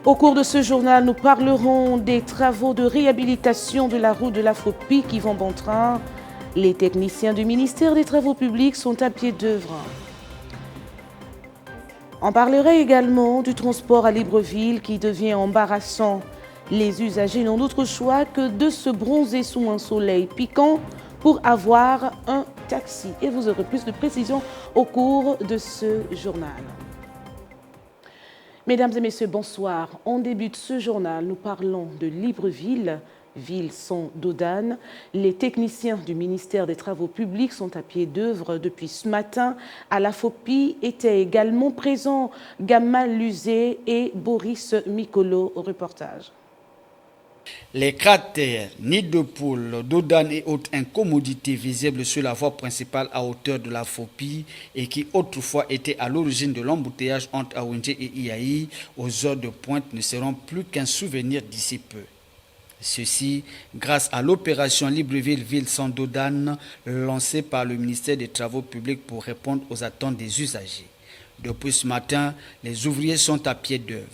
Au cours de ce journal, nous parlerons des travaux de réhabilitation de la route de la Fopie qui vont bon train. Les techniciens du ministère des Travaux publics sont à pied d'œuvre. On parlera également du transport à Libreville qui devient embarrassant. Les usagers n'ont d'autre choix que de se bronzer sous un soleil piquant pour avoir un taxi. Et vous aurez plus de précisions au cours de ce journal. Mesdames et messieurs, bonsoir. On débute ce journal, nous parlons de Libreville, ville sans dos d'âne. Les techniciens du ministère des Travaux publics sont à pied d'œuvre depuis ce matin. À la Fopie étaient également présents Gamal Luzé et Boris Mikolo au reportage. Les cratères, nids de poules, dos d'âne et autres incommodités visibles sur la voie principale à hauteur de la Fopie et qui autrefois étaient à l'origine de l'embouteillage entre Awendje et Iaï aux heures de pointe ne seront plus qu'un souvenir d'ici peu. Ceci grâce à l'opération Libreville Ville sans dos d'âne lancée par le ministère des Travaux publics pour répondre aux attentes des usagers. Depuis ce matin, les ouvriers sont à pied d'œuvre.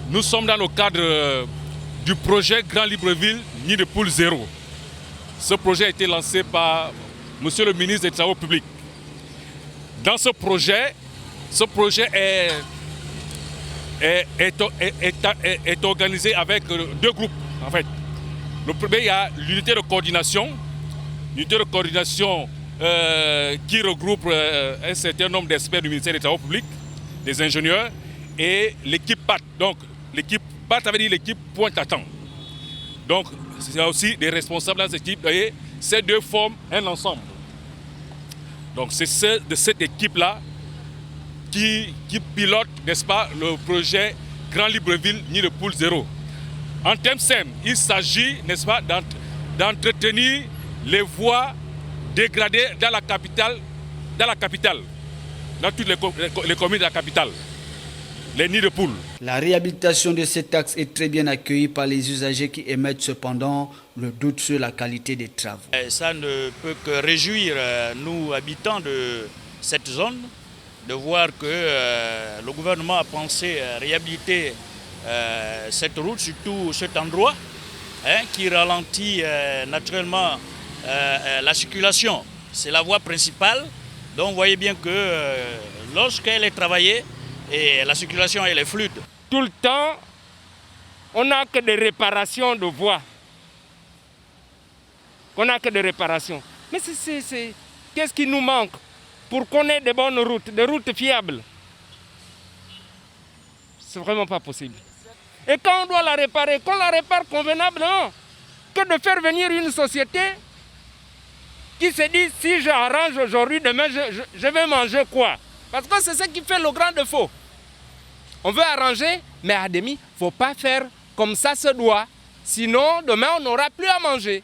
Nous sommes dans le cadre du projet Grand Libreville Nid de Poule Zéro. Ce projet a été lancé par Monsieur le ministre des Travaux publics. Dans ce projet est organisé avec deux groupes. En fait, le premier, il y a l'unité de coordination, qui regroupe un certain nombre d'experts du ministère des Travaux publics, des ingénieurs, et l'équipe PAT. Donc, l'équipe PAT, ça veut dire l'équipe pointe à temps. Donc, il y a aussi des responsables dans cette équipe. Et ces deux forment un ensemble. Donc, c'est de cette équipe-là qui pilote, n'est-ce pas, le projet Grand Libreville Nid de Poule Zéro. En termes simples, il s'agit, n'est-ce pas, d'entretenir les voies dégradées dans la capitale, dans toutes les communes de la capitale. Les nids de poules. La réhabilitation de cet axe est très bien accueillie par les usagers qui émettent cependant le doute sur la qualité des travaux. Ça ne peut que réjouir nous, habitants de cette zone, de voir que le gouvernement a pensé réhabiliter cette route, surtout cet endroit, qui ralentit naturellement la circulation. C'est la voie principale, donc vous voyez bien que lorsqu'elle est travaillée, et la circulation elle est fluide. Tout le temps, on n'a que des réparations de voies. On n'a que des réparations. Mais qu'est-ce qui nous manque pour qu'on ait des bonnes routes, des routes fiables? C'est vraiment pas possible. Et quand on doit la réparer, qu'on la répare convenablement, que de faire venir une société qui se dit si j'arrange aujourd'hui, demain je vais manger quoi? Parce que c'est ça qui fait le grand défaut. On veut arranger, mais à demi, il ne faut pas faire comme ça se doit. Sinon, demain, on n'aura plus à manger.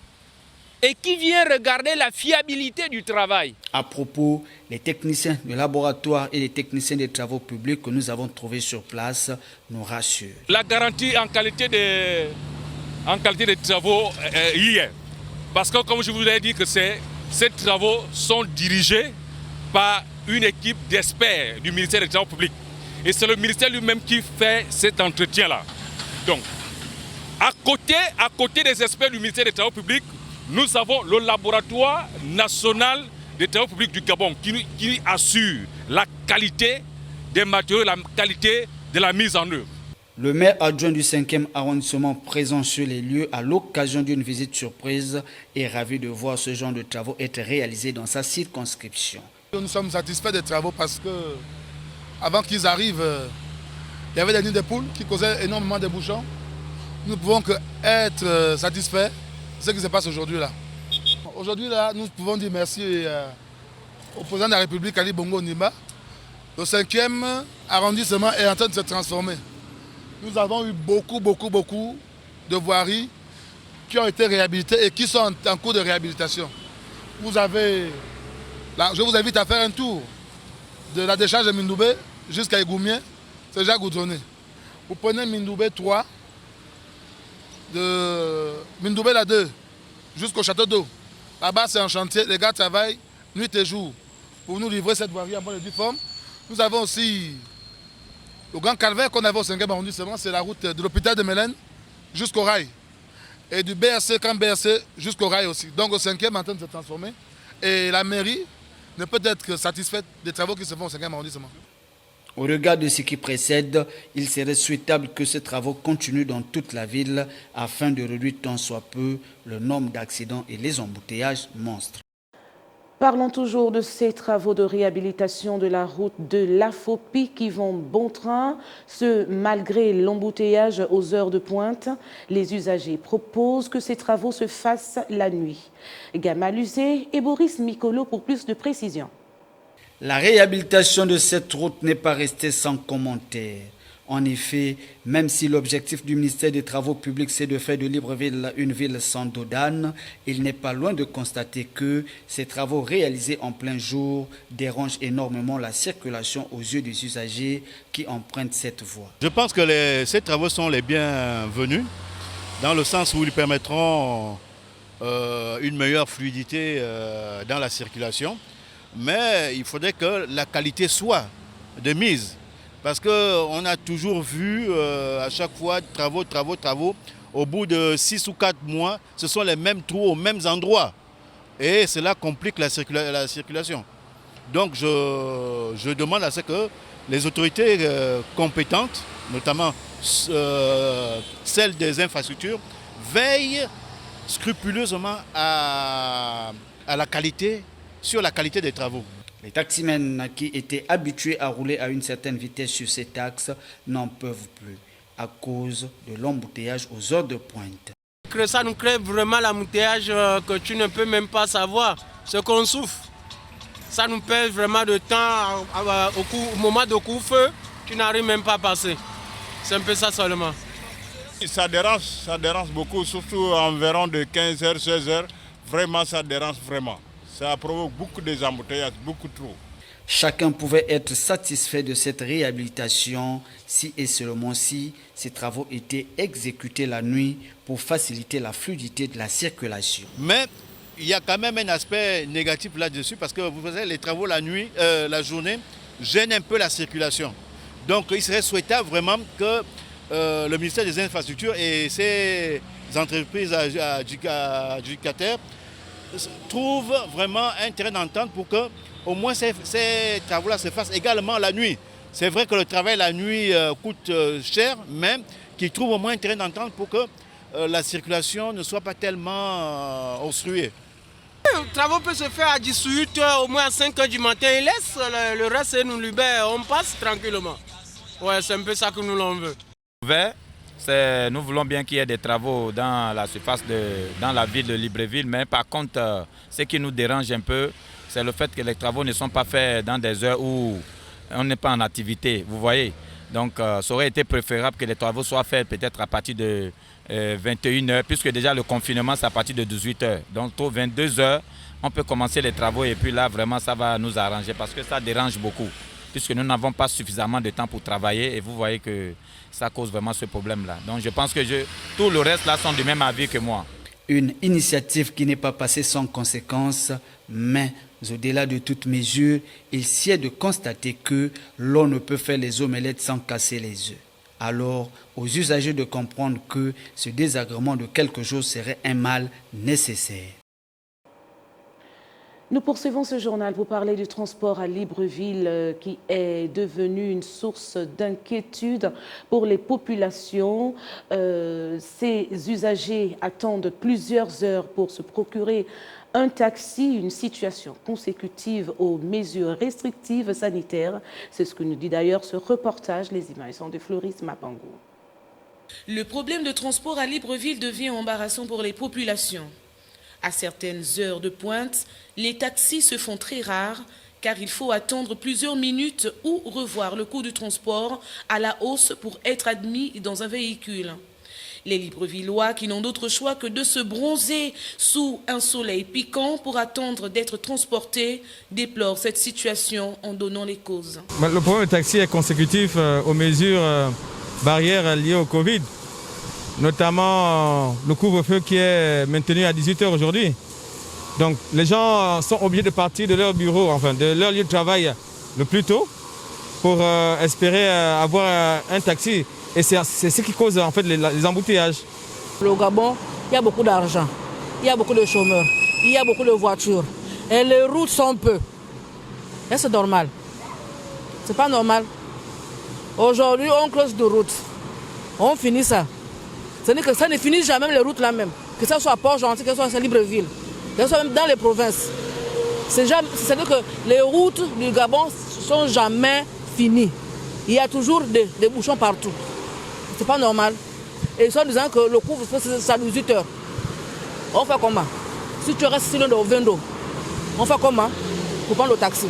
Et qui vient regarder la fiabilité du travail? À propos, les techniciens du laboratoire et les techniciens des travaux publics que nous avons trouvés sur place nous rassurent. La garantie en qualité des travaux y est. Parce que, comme je vous l'ai dit, que ces travaux sont dirigés par une équipe d'experts du ministère des Travaux publics. Et c'est le ministère lui-même qui fait cet entretien-là. Donc, à côté des experts du ministère des Travaux publics, nous avons le laboratoire national des Travaux publics du Gabon qui assure la qualité des matériaux, la qualité de la mise en œuvre. Le maire adjoint du 5e arrondissement présent sur les lieux à l'occasion d'une visite surprise est ravi de voir ce genre de travaux être réalisés dans sa circonscription. Nous sommes satisfaits des travaux parce que avant qu'ils arrivent, il y avait des nids de poules qui causaient énormément de bouchons. Nous ne pouvons qu'être satisfaits de ce qui se passe aujourd'hui là. Aujourd'hui là, nous pouvons dire merci au président de la République, Ali Bongo Ondimba. Le 5e arrondissement est en train de se transformer. Nous avons eu beaucoup de voiries qui ont été réhabilitées et qui sont en cours de réhabilitation. Je vous invite à faire un tour de la décharge de Mindoubé jusqu'à Egoumien, c'est déjà goudronné. Vous prenez Mindoubé 3, de Mindoubé la 2, jusqu'au château d'eau. Là-bas, c'est un chantier, les gars travaillent nuit et jour pour nous livrer cette voirie en bonne et due forme. Nous avons aussi Le grand calvaire qu'on avait au 5e arrondissement, c'est la route de l'hôpital de Mélène jusqu'au rail. Et du BRC, camp BRC, jusqu'au rail aussi. Donc au 5e est en train de se transformer. Et la mairie ne peut être que satisfaite des travaux qui se font au 5e arrondissement. Au regard de ce qui précède, il serait souhaitable que ces travaux continuent dans toute la ville afin de réduire tant soit peu le nombre d'accidents et les embouteillages monstres. Parlons toujours de ces travaux de réhabilitation de la route de l'Afopy qui vont bon train. Ce malgré l'embouteillage aux heures de pointe, les usagers proposent que ces travaux se fassent la nuit. Gama Luzé et Boris Mikolo pour plus de précisions. La réhabilitation de cette route n'est pas restée sans commentaire. En effet, même si l'objectif du ministère des Travaux publics c'est de faire de Libreville une ville sans dodane, il n'est pas loin de constater que ces travaux réalisés en plein jour dérangent énormément la circulation aux yeux des usagers qui empruntent cette voie. Je pense que ces travaux sont les bienvenus, dans le sens où ils permettront une meilleure fluidité dans la circulation. Mais il faudrait que la qualité soit de mise. Parce qu'on a toujours vu à chaque fois travaux. Au bout de 6 ou 4 mois, ce sont les mêmes trous aux mêmes endroits. Et cela complique la circulation. Donc je demande à ce que les autorités compétentes, notamment celles des infrastructures, veillent scrupuleusement sur la qualité des travaux. Les taximens qui étaient habitués à rouler à une certaine vitesse sur cet axe n'en peuvent plus à cause de l'embouteillage aux heures de pointe. Ça nous crée vraiment l'embouteillage que tu ne peux même pas savoir ce qu'on souffre. Ça nous perd vraiment de temps au moment de coup-feu, tu n'arrives même pas à passer. C'est un peu ça seulement. Ça dérange beaucoup, surtout environ de 15h, 16h. Vraiment, ça dérange vraiment. Ça provoque beaucoup d'embouteillages, beaucoup trop. Chacun pouvait être satisfait de cette réhabilitation si et seulement si ces travaux étaient exécutés la nuit pour faciliter la fluidité de la circulation. Mais il y a quand même un aspect négatif là-dessus parce que vous savez, les travaux la nuit, la journée, gênent un peu la circulation. Donc il serait souhaitable vraiment que le ministère des Infrastructures et ses entreprises adjudicataires trouvent vraiment un terrain d'entente pour que au moins ces travaux-là se fassent également la nuit. C'est vrai que le travail la nuit coûte cher, mais qu'ils trouvent au moins un terrain d'entente pour que la circulation ne soit pas tellement obstruée. Le travail peut se faire à 18h, au moins à 5h du matin. Il laisse le reste et nous libère, on passe tranquillement. Ouais, c'est un peu ça que nous l'on veut. Nous voulons bien qu'il y ait des travaux dans la surface, dans la ville de Libreville, mais par contre, ce qui nous dérange un peu, c'est le fait que les travaux ne sont pas faits dans des heures où on n'est pas en activité, vous voyez. Donc ça aurait été préférable que les travaux soient faits peut-être à partir de 21h, puisque déjà le confinement c'est à partir de 18h. Donc aux 22h, on peut commencer les travaux et puis là vraiment ça va nous arranger parce que ça dérange beaucoup, puisque nous n'avons pas suffisamment de temps pour travailler et vous voyez que ça cause vraiment ce problème-là. Donc je pense que tout le reste là sont du même avis que moi. Une initiative qui n'est pas passée sans conséquences, mais au-delà de toute mesure, il sied de constater que l'on ne peut faire les omelettes sans casser les œufs. Alors, aux usagers de comprendre que ce désagrément de quelques jours serait un mal nécessaire. Nous poursuivons ce journal pour parler du transport à Libreville qui est devenu une source d'inquiétude pour les populations. Ces usagers attendent plusieurs heures pour se procurer un taxi, une situation consécutive aux mesures restrictives sanitaires. C'est ce que nous dit d'ailleurs ce reportage. Les images sont de Floris Mapango. Le problème de transport à Libreville devient embarrassant pour les populations. À certaines heures de pointe, les taxis se font très rares car il faut attendre plusieurs minutes ou revoir le coût du transport à la hausse pour être admis dans un véhicule. Les Librevillois, qui n'ont d'autre choix que de se bronzer sous un soleil piquant pour attendre d'être transportés, déplorent cette situation en donnant les causes. Le problème du taxi est consécutif aux mesures barrières liées au Covid. Notamment le couvre-feu qui est maintenu à 18h aujourd'hui. Donc les gens sont obligés de partir de leur bureau, enfin de leur lieu de travail le plus tôt pour espérer avoir un taxi. Et c'est ce qui cause en fait les embouteillages. Au Gabon, il y a beaucoup d'argent, il y a beaucoup de chômeurs, il y a beaucoup de voitures. Et les routes sont peu. Et c'est normal. C'est pas normal. Aujourd'hui, on close de routes. On finit ça. C'est-à-dire que ça ne finit jamais les routes là même. Que ce soit à Port-Gentil, que ce soit à Libreville, que ce soit même dans les provinces. C'est-à-dire que les routes du Gabon ne sont jamais finies. Il y a toujours des bouchons partout. C'est pas normal. Et ils sont disant que le couvre-feu, c'est à 18 heures. On fait comment? Si tu restes sur le Vendo, on fait comment pour prendre le taxi?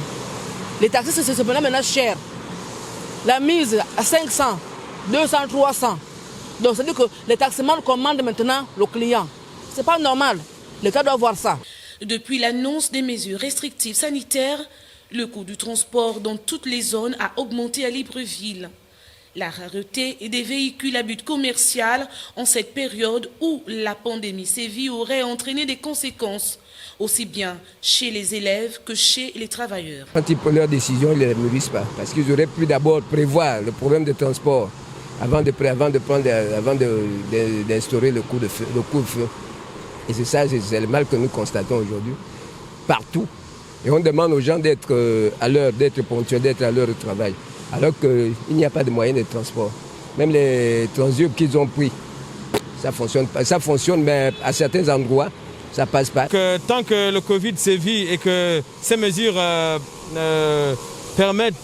Les taxis, c'est maintenant cher. La mise à 500, 200, 300. Donc, c'est-à-dire que les taximans commandent maintenant le client. C'est pas normal. L'État doit voir ça. Depuis l'annonce des mesures restrictives sanitaires, le coût du transport dans toutes les zones a augmenté à Libreville. La rareté des véhicules à but commercial en cette période où la pandémie sévit aurait entraîné des conséquences, aussi bien chez les élèves que chez les travailleurs. Quand ils prennent leurs décisions, ils ne les mûrissent pas, parce qu'ils auraient pu d'abord prévoir le problème de transport avant d'instaurer le couvre-feu. Et c'est ça, c'est le mal que nous constatons aujourd'hui, partout. Et on demande aux gens d'être à l'heure, d'être ponctuels, d'être à l'heure au travail. Alors qu'il n'y a pas de moyens de transport. Même les transurbains qu'ils ont pris, ça fonctionne pas. Ça fonctionne, mais à certains endroits, ça ne passe pas. Tant que le Covid sévit et que ces mesures permettent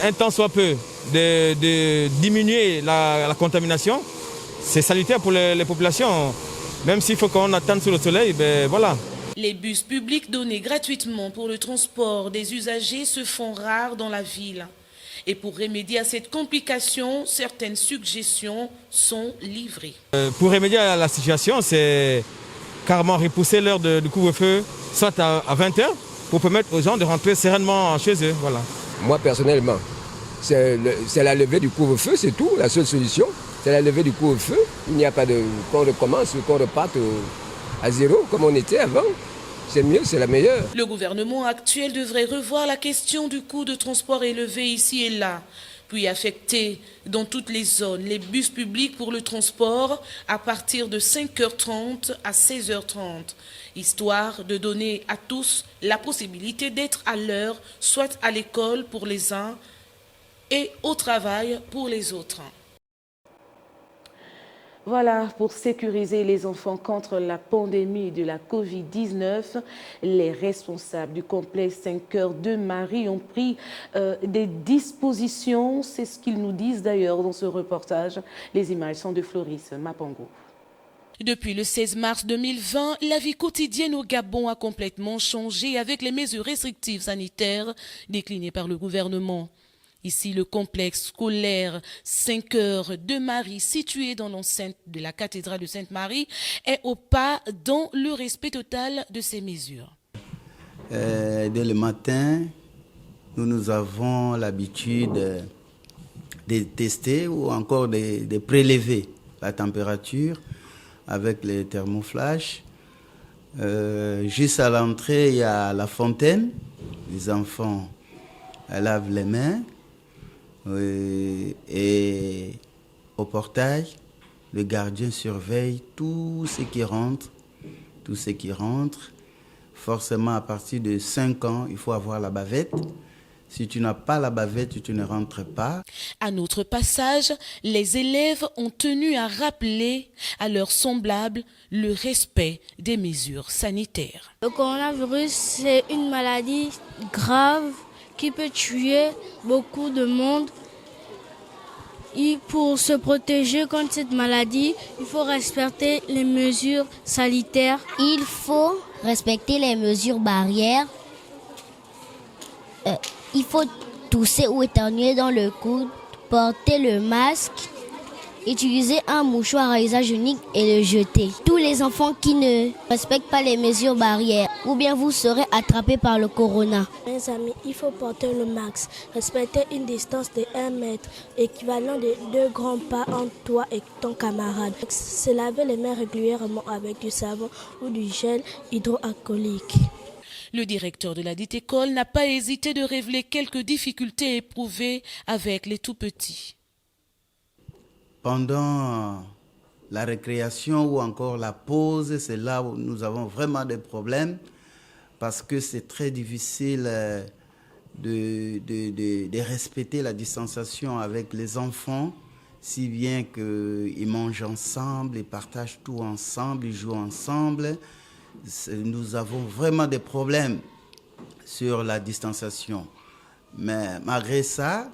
un temps soit peu de diminuer la contamination, c'est salutaire pour les populations. Même s'il faut qu'on attende sous le soleil, ben voilà. Les bus publics donnés gratuitement pour le transport des usagers se font rares dans la ville. Et pour remédier à cette complication, certaines suggestions sont livrées. Pour remédier à la situation, c'est carrément repousser l'heure du couvre-feu, soit à 20h, pour permettre aux gens de rentrer sereinement chez eux. Voilà. Moi, personnellement, c'est la levée du couvre-feu, c'est tout. La seule solution, c'est la levée du couvre-feu. Il n'y a pas de... qu'on recommence ou qu'on reparte à zéro, comme on était avant. C'est mieux, c'est la meilleure. Le gouvernement actuel devrait revoir la question du coût de transport élevé ici et là, puis affecter dans toutes les zones les bus publics pour le transport à partir de 5h30 à 16h30, histoire de donner à tous la possibilité d'être à l'heure, soit à l'école pour les uns et au travail pour les autres. Voilà, pour sécuriser les enfants contre la pandémie de la Covid-19, les responsables du complexe 5 Cœurs de Marie ont pris des dispositions. C'est ce qu'ils nous disent d'ailleurs dans ce reportage. Les images sont de Floris Mapango. Depuis le 16 mars 2020, la vie quotidienne au Gabon a complètement changé avec les mesures restrictives sanitaires déclinées par le gouvernement. Ici, le complexe scolaire 5 Cœurs de Marie, situé dans l'enceinte de la cathédrale de Sainte-Marie, est au pas dans le respect total de ces mesures. Dès le matin, nous avons l'habitude de tester ou encore de prélever la température avec les thermoflash. Juste à l'entrée, il y a la fontaine. Les enfants lavent les mains. Et au portail, le gardien surveille tout ce qui rentre. Forcément, à partir de 5 ans, il faut avoir la bavette. Si tu n'as pas la bavette, tu ne rentres pas. À notre passage, les élèves ont tenu à rappeler à leurs semblables le respect des mesures sanitaires. Le coronavirus, c'est une maladie grave qui peut tuer beaucoup de monde. Et pour se protéger contre cette maladie, il faut respecter les mesures sanitaires. Il faut respecter les mesures barrières. Il faut tousser ou éternuer dans le coude, porter le masque, utiliser un mouchoir à usage unique et le jeter. Tous les enfants qui ne respectent pas les mesures barrières, ou bien vous serez attrapés par le corona. Mes amis, il faut porter le masque, respecter une distance de 1 mètre, équivalent de 2 grands pas entre toi et ton camarade. Se laver les mains régulièrement avec du savon ou du gel hydroalcoolique. Le directeur de la dite école n'a pas hésité de révéler quelques difficultés éprouvées avec les tout-petits. Pendant la récréation ou encore la pause, c'est là où nous avons vraiment des problèmes parce que c'est très difficile de respecter la distanciation avec les enfants, si bien qu'ils mangent ensemble, ils partagent tout ensemble, ils jouent ensemble. Nous avons vraiment des problèmes sur la distanciation. Mais malgré ça,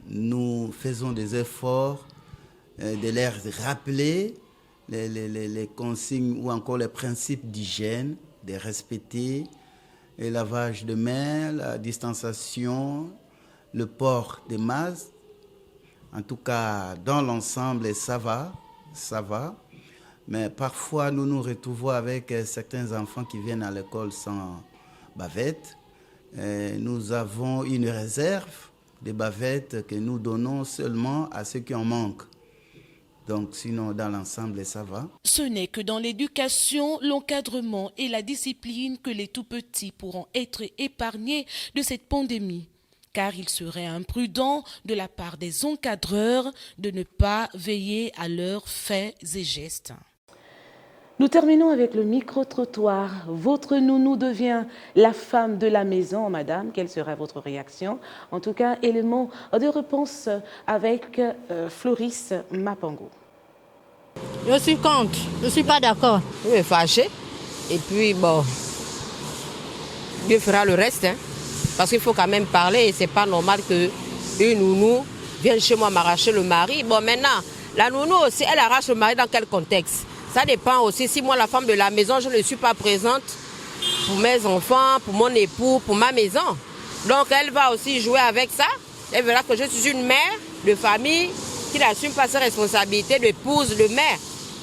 nous faisons des efforts de leur rappeler les consignes ou encore les principes d'hygiène, de respecter le lavage de mains, la distanciation, le port des masques. En tout cas, dans l'ensemble, ça va. Mais parfois, nous nous retrouvons avec certains enfants qui viennent à l'école sans bavette. Nous avons une réserve de bavettes que nous donnons seulement à ceux qui en manquent. Donc sinon, dans l'ensemble, ça va. Ce n'est que dans l'éducation, l'encadrement et la discipline que les tout-petits pourront être épargnés de cette pandémie. Car il serait imprudent de la part des encadreurs de ne pas veiller à leurs faits et gestes. Nous terminons avec le micro-trottoir. Votre nounou devient la femme de la maison, madame. Quelle sera votre réaction? En tout cas, élément de réponse avec Floris Mapango. Je suis contre. Je ne suis pas d'accord. Je vais fâcher. Et puis, bon, Dieu fera le reste. Hein. Parce qu'il faut quand même parler. Et ce n'est pas normal qu'une nounou vienne chez moi m'arracher le mari. Bon, maintenant, la nounou aussi, elle arrache le mari dans quel contexte? Ça dépend aussi. Si moi, la femme de la maison, je ne suis pas présente pour mes enfants, pour mon époux, pour ma maison. Donc, elle va aussi jouer avec ça. Elle verra que je suis une mère de famille qui n'assume pas ses responsabilités d'épouse, de mère.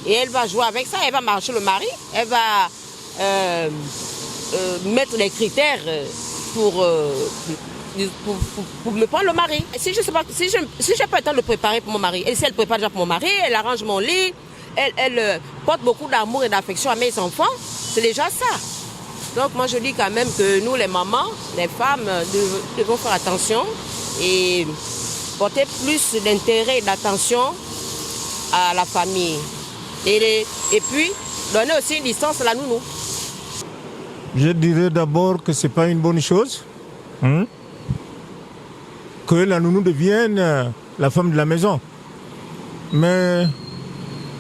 Et elle va jouer avec ça. Elle va marcher le mari. Elle va mettre les critères pour me prendre le mari. Si je n'ai pas le temps de le préparer pour mon mari, et si elle prépare déjà pour mon mari, elle arrange mon lit, elle porte beaucoup d'amour et d'affection à mes enfants, c'est déjà ça. Donc moi je dis quand même que nous les mamans, les femmes, devons faire attention et porter plus d'intérêt et d'attention à la famille. Et puis donner aussi une distance à la nounou. Je dirais d'abord que ce n'est pas une bonne chose. Que la nounou devienne la femme de la maison. Mais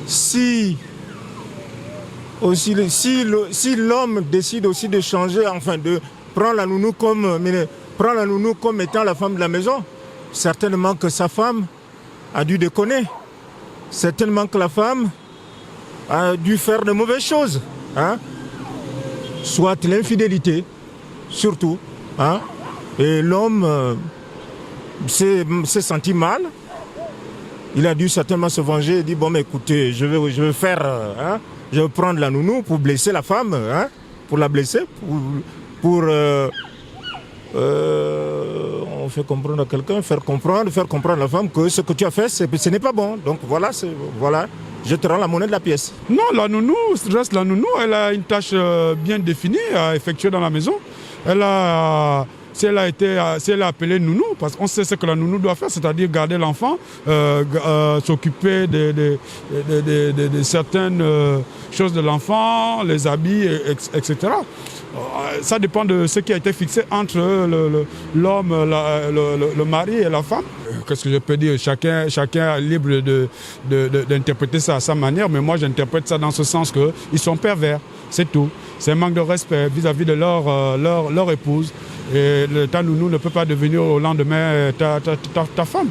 si l'homme décide aussi de changer, enfin de prendre la nounou comme étant la femme de la maison, certainement que sa femme a dû déconner. Certainement que la femme a dû faire de mauvaises choses. Hein? Soit l'infidélité, surtout. Hein? Et l'homme s'est senti mal. Il a dû certainement se venger et dire, bon, mais écoutez, je vais faire, je vais prendre la nounou pour blesser la femme, hein, pour la blesser, pour on fait comprendre à quelqu'un, faire comprendre à la femme que ce que tu as fait, ce n'est pas bon. Donc voilà, je te rends la monnaie de la pièce. Non, la nounou reste la nounou, elle a une tâche bien définie à effectuer dans la maison. Si elle a appelée nounou, parce qu'on sait ce que la nounou doit faire, c'est-à-dire garder l'enfant, s'occuper de certaines choses de l'enfant, les habits, etc. Ça dépend de ce qui a été fixé entre l'homme, le mari et la femme. Qu'est-ce que je peux dire? Chacun est libre d'interpréter ça à sa manière, mais moi j'interprète ça dans ce sens qu'ils sont pervers, c'est tout. C'est un manque de respect vis-à-vis de leur épouse. Et ta nounou ne peut pas devenir au lendemain ta femme.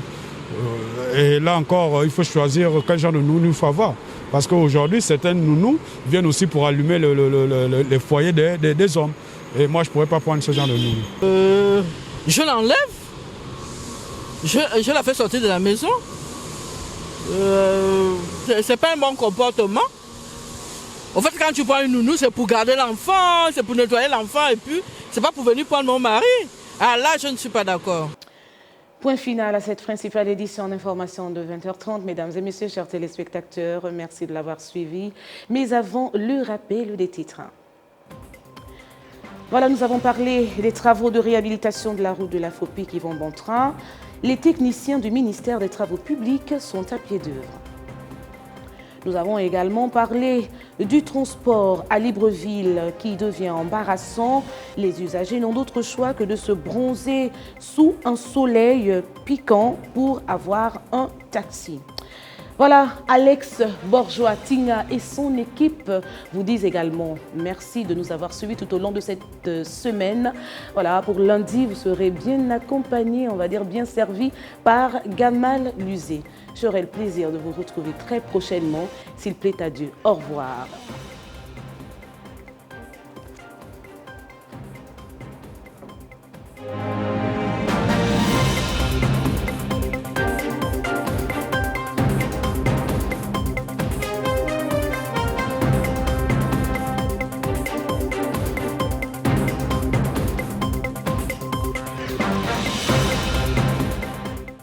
Et là encore, il faut choisir quel genre de nounou il faut avoir. Parce qu'aujourd'hui, certaines nounous viennent aussi pour allumer les foyers des hommes. Et moi, je ne pourrais pas prendre ce genre de nounou. Je l'enlève. Je la fais sortir de la maison. C'est pas un bon comportement. En fait, quand tu prends une nounou, c'est pour garder l'enfant, c'est pour nettoyer l'enfant et puis c'est pas pour venir prendre mon mari. Ah là, je ne suis pas d'accord. Point final à cette principale édition d'information de 20h30. Mesdames et messieurs, chers téléspectateurs, merci de l'avoir suivi. Mais avant le rappel des titres. Voilà, nous avons parlé des travaux de réhabilitation de la route de la Fopi qui vont bon train. Les techniciens du ministère des Travaux publics sont à pied d'œuvre. Nous avons également parlé du transport à Libreville qui devient embarrassant. Les usagers n'ont d'autre choix que de se bronzer sous un soleil piquant pour avoir un taxi. Voilà, Alex Bourgeois-Tinga et son équipe vous disent également merci de nous avoir suivis tout au long de cette semaine. Voilà, pour lundi, vous serez bien accompagnés, on va dire bien servis par Gamal Luzé. J'aurai le plaisir de vous retrouver très prochainement, s'il plaît à Dieu. Au revoir.